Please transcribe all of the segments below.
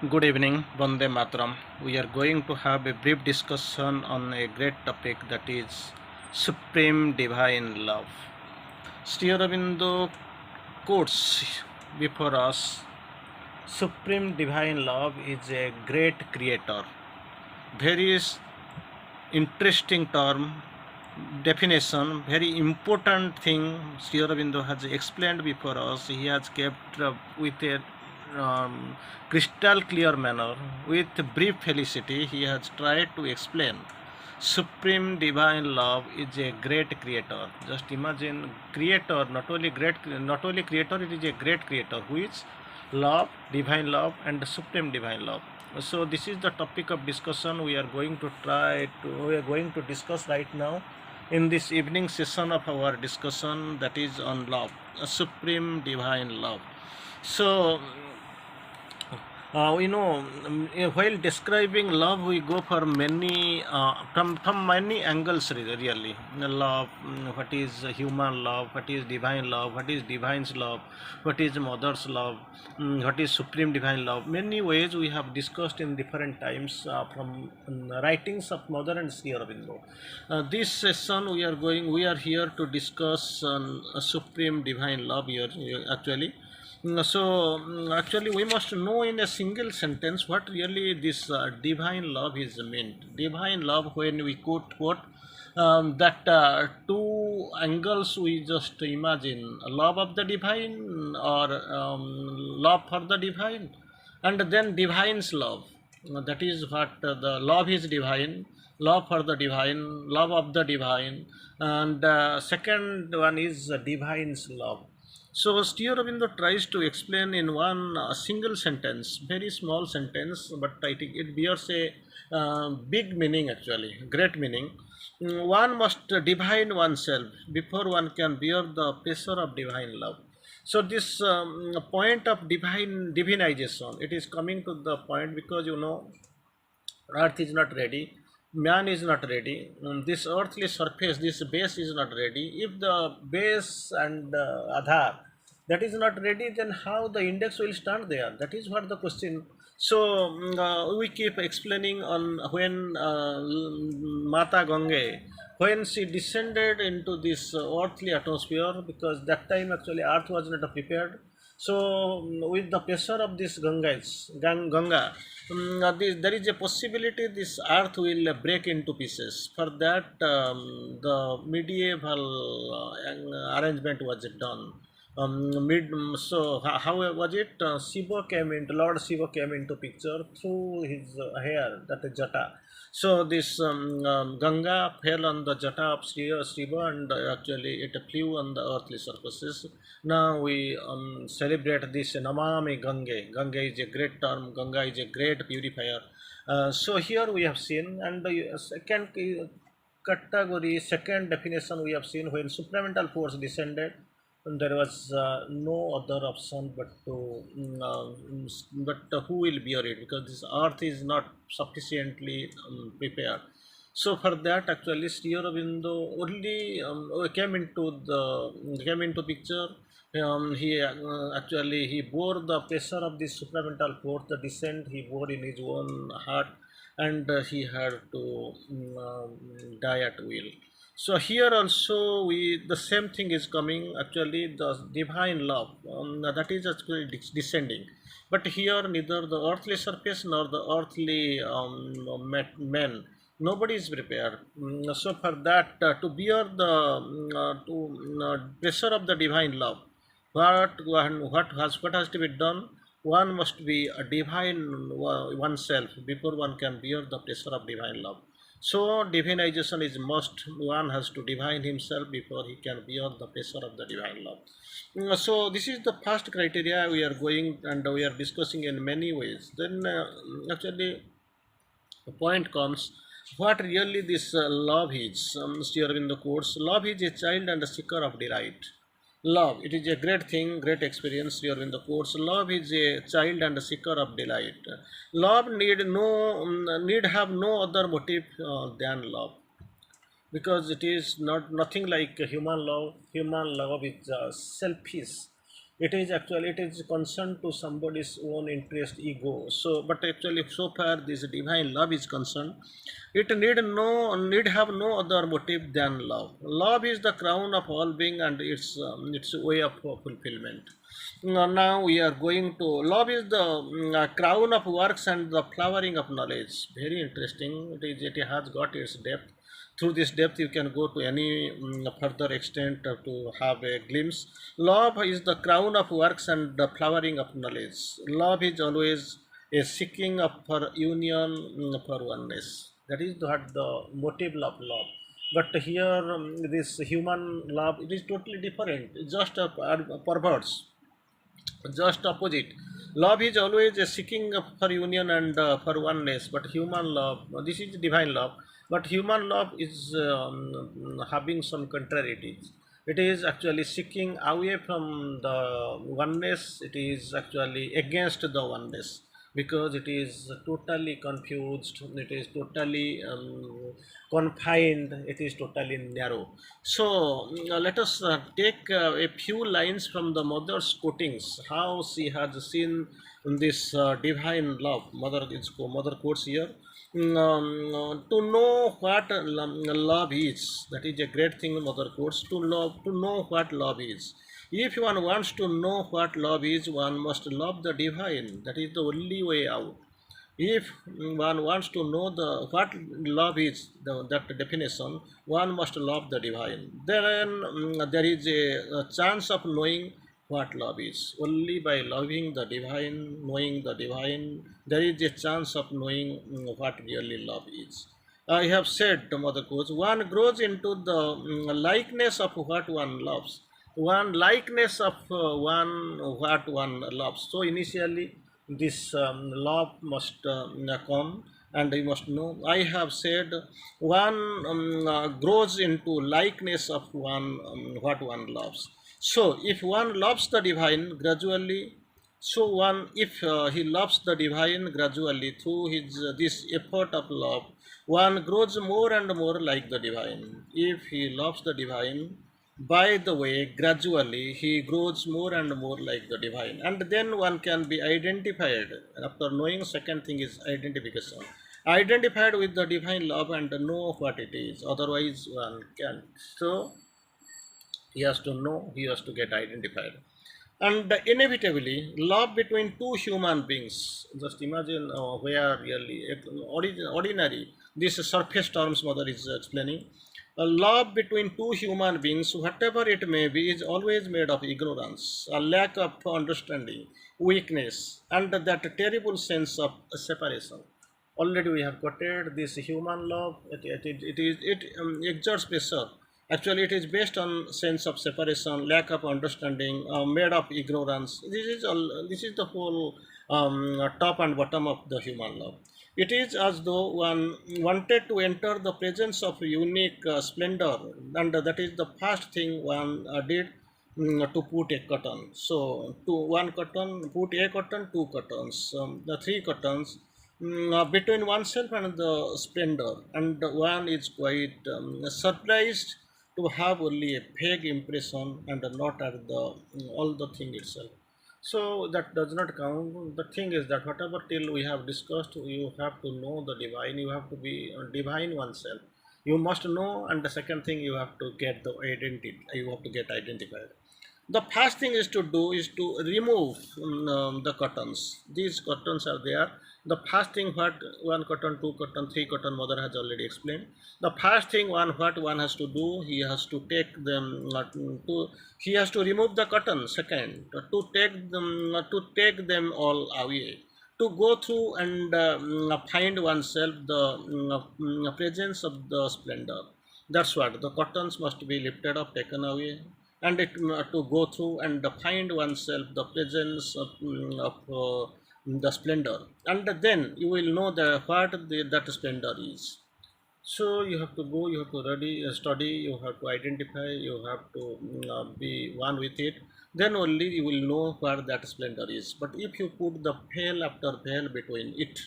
Good evening, Vande Matram. We are going to have a brief discussion on a great topic that is Supreme Divine Love. Sri Aurobindo quotes before us Supreme Divine Love is a great creator. Very interesting term, definition, very important thing Sri Aurobindo has explained before us. He has kept with a crystal clear manner, with brief felicity. He has tried to explain supreme divine love is a great creator. Just imagine creator, not only creator, it is a great creator who is love, divine love, and supreme divine love. So this is the topic of discussion we are going to discuss right now in this evening session of our discussion, that is on love, a supreme divine love. So while describing love, we go for many from many angles. Really, love. What is human love? What is divine love? What is divine's love? What is mother's love? What is supreme divine love? Many ways we have discussed in different times from writings of Mother and Sri Aurobindo. This session we are here to discuss supreme divine love here actually. Actually, we must know in a single sentence what really this divine love is meant. Divine love, when we quote that two angles we just imagine: love of the divine or love for the divine, and then divine's love. That is what the love is divine, love for the divine, love of the divine, and second one is divine's love. So Sri Aurobindo tries to explain in one single sentence, very small sentence, but I think it bears a big meaning actually, great meaning. One must divine oneself before one can bear the pressure of divine love. So this point of divinization, it is coming to the point because earth is not ready, man is not ready. This earthly surface, this base is not ready. If the base and Aadhaar, that is not ready, then how the index will stand there? That is what the question. So we keep explaining on when Mata Gange, when she descended into this earthly atmosphere, because that time actually earth was not prepared. So with the pressure of this Ganga, there is a possibility this earth will break into pieces. For that, the medieval arrangement was done. How was it? Lord Shiva came into picture through his hair, that is Jata. So this Ganga fell on the Jata of Shiva, and actually it flew on the earthly surfaces. Now we celebrate this Namami Gange. Ganga is a great term. Ganga is a great purifier. So here we have seen, and the second category, second definition we have seen, when supramental force descended, and there was no other option but to who will bear it, because this earth is not sufficiently prepared. So for that, actually, Sri Aurobindo only came into picture. He actually he bore the pressure of this supramental force, the descent he bore in his own heart, and he had to die at will. So here also the same thing is coming. Actually, the divine love that is actually descending, but here neither the earthly surface nor the earthly men, nobody is prepared. So for that, to bear the pressure of the divine love, what has to be done? One must be a divine oneself before one can bear the pressure of divine love. So divinization is must. One has to divine himself before he can bear the pressure of the divine love. So this is the first criteria we are going, and we are discussing in many ways. Then actually the point comes, what really this love is. Here in the course, love is a child and a seeker of delight. Love, it is a great thing, great experience here in the course. Love is a child and a seeker of delight. Love need have no other motive than love, because it is not nothing like human love. Human love is selfish. it is concerned to somebody's own interest, ego. So, but actually, so far this divine love is concerned, it need have no other motive than love. Love is the crown of all being, and its way of fulfillment. Now we are going to love is the crown of works and the flowering of knowledge. Very interesting. It has got its depth. Through this depth you can go to any further extent to have a glimpse. Love is the crown of works and the flowering of knowledge. Love is always a seeking of for union, for oneness. That is what the motive of love. But here, this human love, it is totally different. It's just a perverse, just opposite. Love is always a seeking for union and for oneness, but human love, this is divine love, but human love is having some contrarieties. It is actually seeking away from the oneness. It is actually against the oneness, because it is totally confused, it is totally confined, it is totally narrow. So let us take a few lines from the mother's quotings, how she has seen this divine love. Mother quotes here, to know what love is. That is a great thing. Mother quotes, to know what love is. If one wants to know what love is, one must love the divine. That is the only way out. If one wants to know the what love is, that definition, one must love the divine. Then there is a chance of knowing what love is. Only by loving the divine, knowing the divine, there is a chance of knowing what really love is. I have said, the mother quotes, one grows into the likeness of what one loves. One likeness of one what one loves. So initially, this love must come, and you must know. I have said, one grows into likeness of one what one loves. So if one loves the divine gradually, so one if he loves the divine gradually through his this effort of love, one grows more and more like the divine. If he loves the divine, by the way, gradually he grows more and more like the divine, and then one can be identified. After knowing, second thing is identification. Identified with the divine love and know what it is. Otherwise, one can't. So he has to know, he has to get identified. And inevitably, love between two human beings. Just imagine where really ordinary, this surface terms mother is explaining. A love between two human beings, whatever it may be, is always made of ignorance, a lack of understanding, weakness, and that terrible sense of separation. Already we have quoted this human love. It exerts pressure. Actually, it is based on sense of separation, lack of understanding, made of ignorance. This is the whole top and bottom of the human love. It is as though one wanted to enter the presence of unique splendor, and that is the first thing one did, to put a curtain. So, to one curtain, put a curtain, two curtains, the three curtains, between oneself and the splendor, and one is quite surprised to have only a vague impression and not at the all the thing itself. So that does not count. The thing is that whatever till we have discussed, you have to know the divine. You have to be divine oneself. You must know, and the second thing, you have to get the identity. You have to get identified. The first thing is to do is to remove the curtains. These curtains are there. The first thing, what one curtain, two curtain, three curtain, mother has already explained. The first thing, what one has to do, he has to take them he has to remove the curtain. Second, to take them all away, to go through and find oneself the presence of the splendor. That's what the curtains must be lifted up, taken away, and to go through and find oneself the presence of the splendor, and then you will know what that splendor is. So you have to go, you have to study, you have to identify, you have to be one with it. Then only you will know where that splendor is. But if you put the veil after veil between it,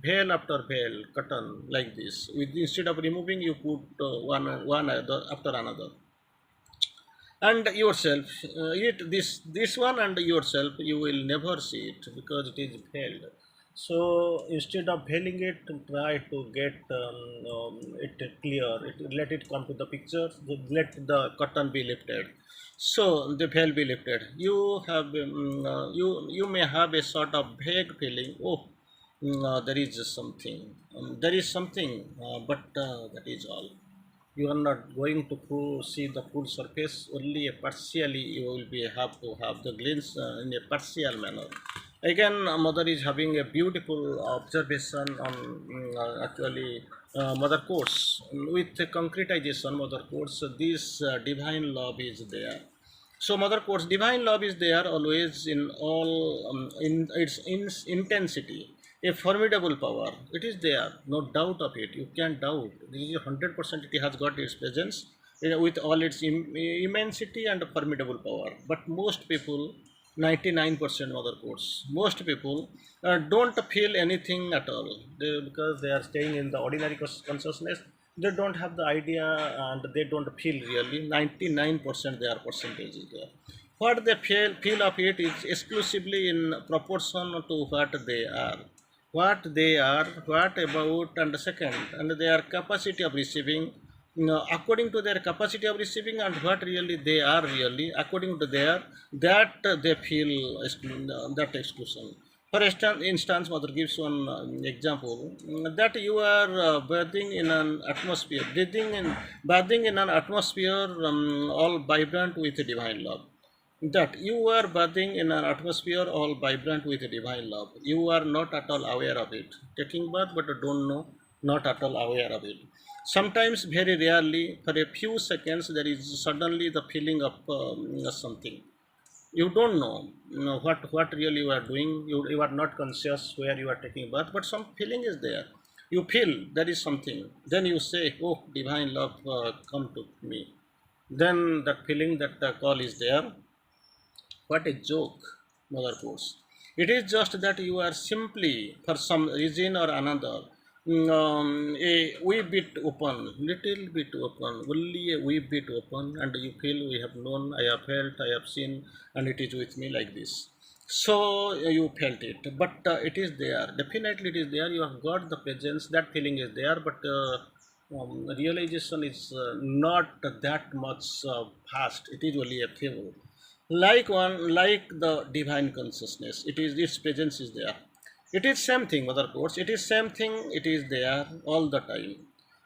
veil after veil, curtain like this, with instead of removing, you put one after another. and yourself, this one and yourself, you will never see it because it is veiled. So instead of veiling it, try to get it clear, let it come to the picture, let the curtain be lifted, so the veil be lifted. You have you may have a sort of vague feeling, oh, there is something, there is something, but that is all. You are not going to see the full surface, only a partially you will be have to have the glimpse in a partial manner. Again, mother is having a beautiful observation on actually mother course with the concretization mother course. This divine love is there. So mother course divine love is there always in all, in its intensity, a formidable power. It is there, no doubt of it. You can't doubt. This is 100%. It has got its presence with all its immensity and formidable power. But most people, 99% mother course, most people don't feel anything at all. Because they are staying in the ordinary consciousness, they don't have the idea and they don't feel really. 99% their percentage is there. What they feel of it is exclusively in proportion to what they are. What they are, what about, and second, and their capacity of receiving, according to their capacity of receiving, and what really they are really, according to their, that they feel that exclusion. For instance, mother gives one example, that you are bathing in an atmosphere, bathing in an atmosphere all vibrant with divine love. That you are bathing in an atmosphere all vibrant with divine love. You are not at all aware of it. Taking bath, but don't know, not at all aware of it. Sometimes, very rarely, for a few seconds, there is suddenly the feeling of something. You don't know, what really you are doing. You are not conscious where you are taking bath, but some feeling is there. You feel there is something. Then you say, oh, divine love, come to me. Then that feeling, that the call is there. What a joke, mother puts. It is just that you are simply, for some reason or another, a wee bit open, little bit open, only a wee bit open, and you feel, we have known, I have felt, I have seen, and it is with me like this. So you felt it, but it is there. Definitely, it is there. You have got the presence. That feeling is there, but realization is not that much fast. It is only a few, like the divine consciousness, it is, its presence is there. It is same thing, mother course, it is same thing, it is there all the time.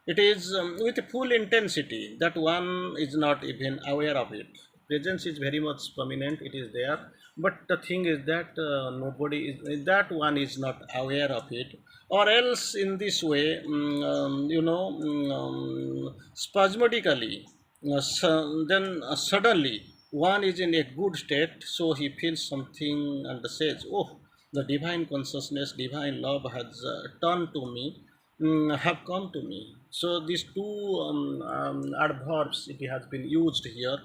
It is with full intensity that one is not even aware of it. Presence is very much prominent, it is there, but the thing is that nobody is, that one is not aware of it. Or else in this way, spasmodically, then suddenly one is in a good state, so he feels something and says, oh, the divine consciousness, divine love has turned to me, have come to me. So these two adverbs, it has been used here.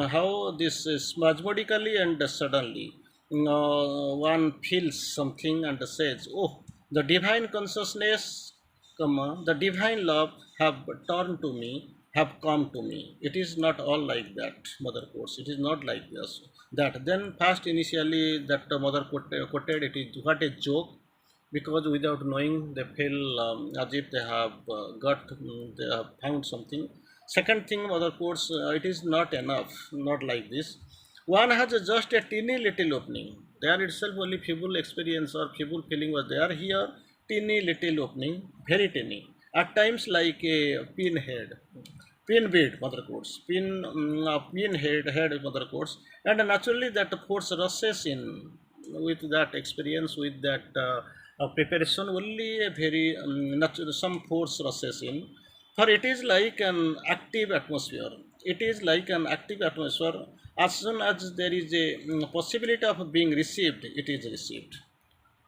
How this is spasmodically and suddenly, one feels something and says, oh, the divine consciousness, comma, the divine love have turned to me, have come to me. It is not all like that, mother quotes. It is not like this. That then first initially that mother quoted, it is what a joke, because without knowing they feel as if they have they have found something. Second thing, mother quotes, it is not enough, not like this. One has just a teeny little opening. There itself only feeble experience or feeble feeling was there. Here, teeny little opening, very teeny. At times like a pinhead, pin bead, mother quotes, pin head, mother quotes, and naturally that force rushes in with that experience, with that preparation. Only a very natural, some force rushes in, for it is like an active atmosphere. It is like an active atmosphere. As soon as there is a possibility of being received, it is received.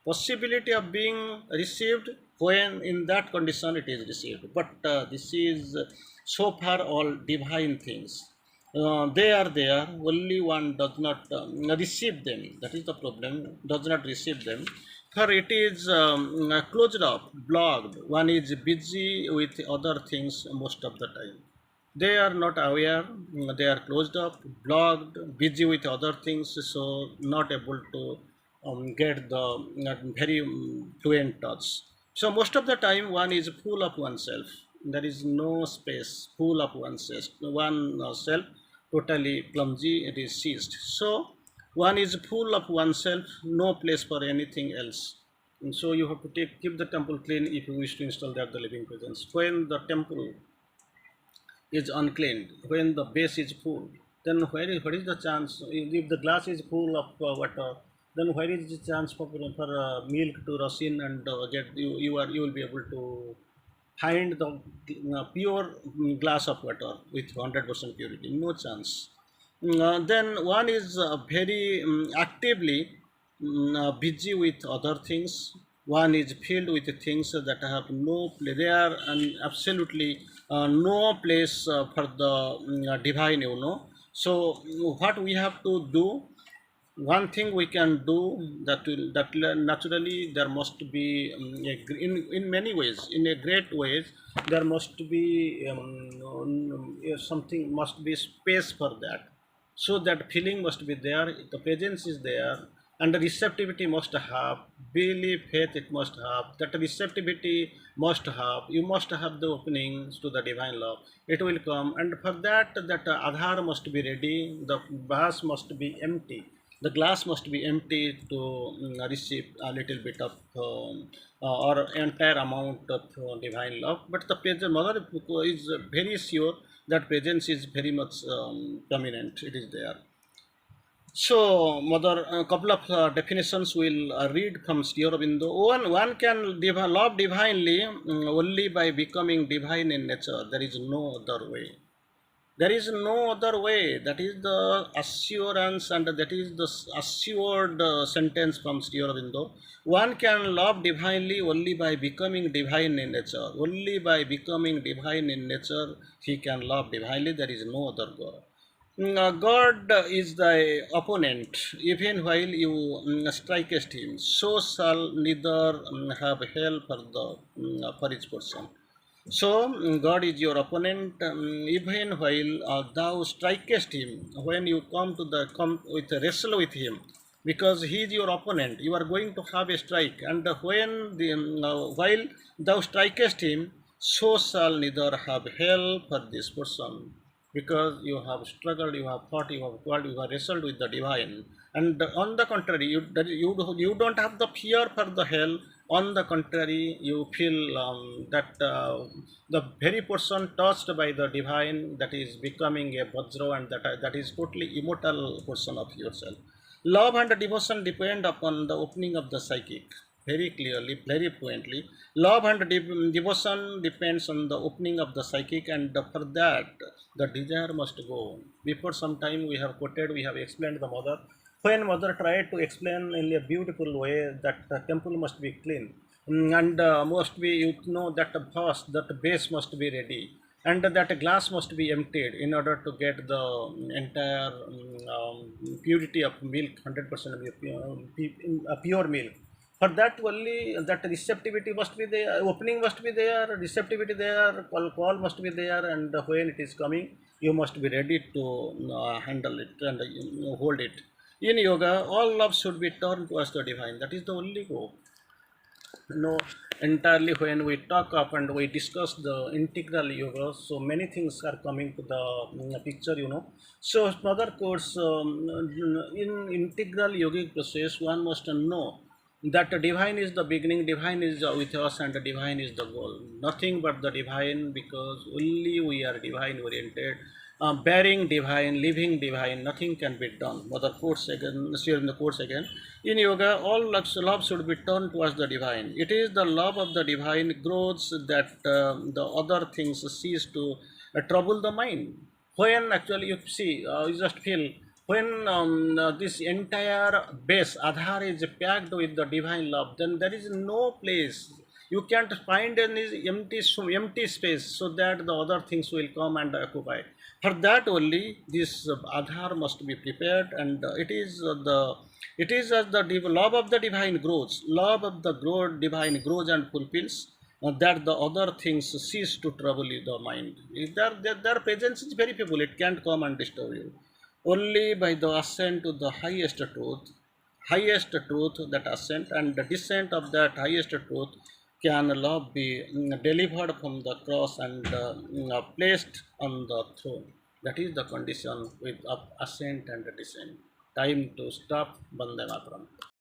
Possibility of being received, when in that condition it is received. But this is so far all divine things. They are there, only one does not receive them. That is the problem, does not receive them. For it is closed up, blocked. One is busy with other things most of the time. They are not aware, they are closed up, blocked, busy with other things, so not able to get the very fluent touch. So most of the time one is full of oneself. There is no space, full of oneself, one self, totally clumsy, it is seized. So one is full of oneself, no place for anything else. And so you have to keep the temple clean if you wish to install there the living presence. When the temple is uncleaned, when the base is full, then what is the chance? If the glass is full of water, then where is the chance for milk to rush in and get you will be able to find the pure glass of water with 100% purity? No chance. Then one is very actively busy with other things. One is filled with things that have no place there and absolutely no place for the divine, So what we have to do, one thing we can do, that naturally there must be in many ways, in a great ways, there must be something, must be space for that. So that feeling must be there, the presence is there, and the receptivity must have, belief, faith, it must have, that receptivity must have, you must have the openings to the divine love, it will come. And for that, that adhar must be ready, the vase must be empty, the glass must be empty to receive a little bit of or entire amount of divine love. But the present mother is very sure that presence is very much dominant, it is there. So, mother, a couple of definitions we'll read from Sri Aurobindo. One can love divinely only by becoming divine in nature. There is no other way. There is no other way. That is the assurance, and that is the assured sentence from Sri Aurobindo. One can love divinely only by becoming divine in nature. Only by becoming divine in nature, he can love divinely. There is no other God. God is thy opponent, even while you strikest him, so shall neither have hell for for his person. So God is your opponent, even while thou strikest him. When you come with a wrestle with him, because he is your opponent, you are going to have a strike, and when while thou strikest him, so shall neither have hell for this person, because you have struggled, you have fought, you have quarreled, you have wrestled with the divine. And on the contrary, you don't have the fear for the hell. On the contrary, you feel that the very person touched by the divine, that is becoming a Vajra, and that is totally immortal person of yourself. Love and devotion depend upon the opening of the psychic. Very clearly, very fluently. Love and devotion depends on the opening of the psychic, and for that, the desire must go. Before some time, we have quoted, we have explained the mother. When mother tried to explain in a beautiful way that the temple must be clean, and must be, that first, that base must be ready, and that glass must be emptied in order to get the entire purity of milk, 100% pure milk. For that only, that receptivity must be there, opening must be there, receptivity there, call must be there, and when it is coming, you must be ready to handle it and hold it. In yoga, all love should be turned towards the divine. That is the only goal. No, entirely when we talk up and we discuss the integral yoga, so many things are coming to the picture. So another course, in integral yogic process, one must know that the divine is the beginning, divine is with us, and the divine is the goal. Nothing but the divine, because only we are divine oriented, bearing divine, living divine. Nothing can be done. Mother quotes again, here in the quotes again. In yoga, all love should be turned towards the divine. It is the love of the divine grows that the other things cease to trouble the mind. When actually you see, you just feel, when this entire base Adhar is packed with the divine love, then there is no place. You can't find any empty space, so that the other things will come and occupy. For that only, this Adhar must be prepared, and it is as the love of the divine grows. Love of the divine grows and fulfills. that the other things cease to trouble you, the mind. If their presence is very feeble, it can't come and disturb you. Only by the ascent to the highest truth, that ascent and the descent of that highest truth, can love be delivered from the cross and placed on the throne. That is the condition with of ascent and descent. Time to stop. Bande Mataram.